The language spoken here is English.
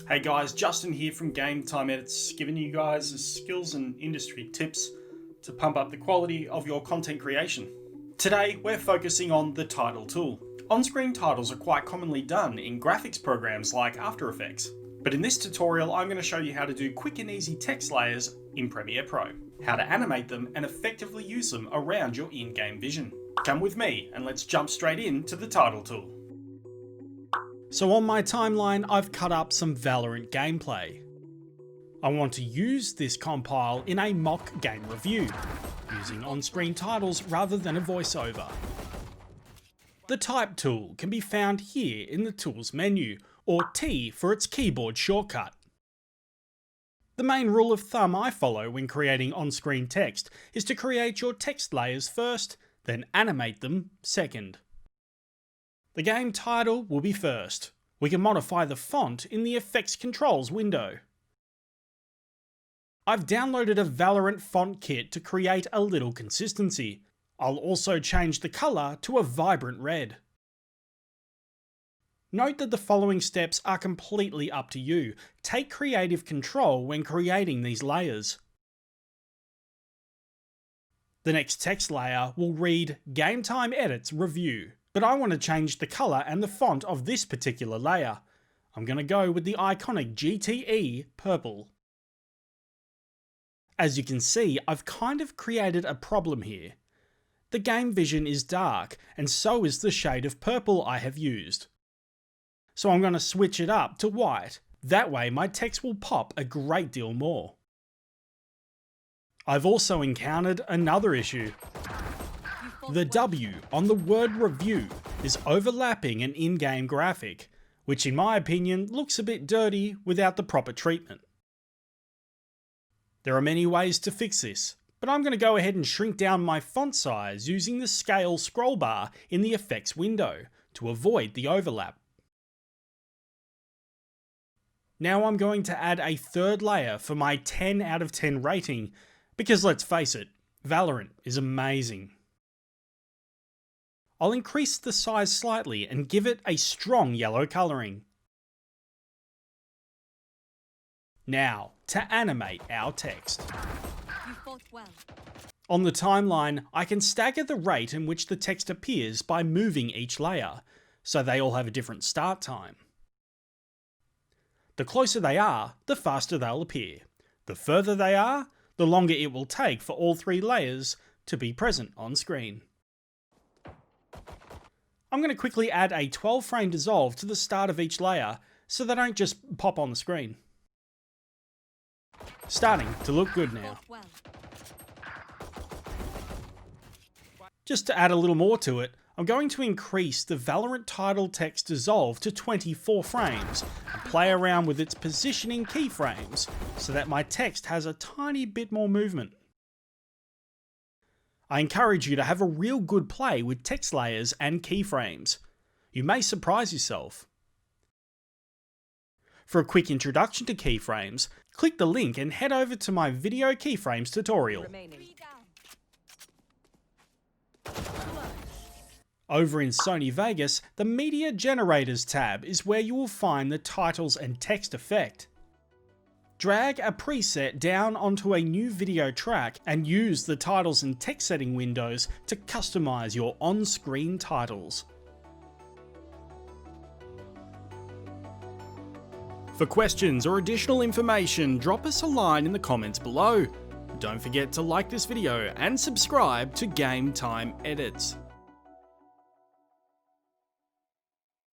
Hey guys, Justin here from Game Time Edits, giving you guys the skills and industry tips to pump up the quality of your content creation. Today, we're focusing on the title tool. On-screen titles are quite commonly done in graphics programs like After Effects. But in this tutorial, I'm going to show you how to do quick and easy text layers in Premiere Pro, how to animate them and effectively use them around your in-game vision. Come with me and let's jump straight into the title tool. So on my timeline, I've cut up some Valorant gameplay. I want to use this compile in a mock game review, using on-screen titles rather than a voiceover. The Type tool can be found here in the Tools menu, or T for its keyboard shortcut. The main rule of thumb I follow when creating on-screen text is to create your text layers first, then animate them second. The game title will be first. We can modify the font in the Effects Controls window. I've downloaded a Valorant font kit to create a little consistency. I'll also change the colour to a vibrant red. Note that the following steps are completely up to you. Take creative control when creating these layers. The next text layer will read Game Time Edits Review. But I want to change the colour and the font of this particular layer. I'm going to go with the iconic GTE purple. As you can see, I've kind of created a problem here. The game vision is dark, and so is the shade of purple I have used. So I'm going to switch it up to white. That way my text will pop a great deal more. I've also encountered another issue. The W on the word review is overlapping an in-game graphic, which in my opinion looks a bit dirty without the proper treatment. There are many ways to fix this, but I'm going to go ahead and shrink down my font size using the scale scroll bar in the effects window to avoid the overlap. Now I'm going to add a third layer for my 10 out of 10 rating, because let's face it, Valorant is amazing. I'll increase the size slightly and give it a strong yellow colouring. Now, to animate our text. You fought well. On the timeline, I can stagger the rate in which the text appears by moving each layer, so they all have a different start time. The closer they are, the faster they'll appear. The further they are, the longer it will take for all three layers to be present on screen. I'm going to quickly add a 12 frame dissolve to the start of each layer so they don't just pop on the screen. Starting to look good now. Just to add a little more to it, I'm going to increase the Valorant title text dissolve to 24 frames and play around with its positioning keyframes so that my text has a tiny bit more movement. I encourage you to have a real good play with text layers and keyframes. You may surprise yourself. For a quick introduction to keyframes, click the link and head over to my video keyframes tutorial. Over in Sony Vegas, the Media Generators tab is where you will find the titles and text effect. Drag a preset down onto a new video track and use the titles and text setting windows to customize your on-screen titles. For questions or additional information, drop us a line in the comments below. Don't forget to like this video and subscribe to Game Time Edits.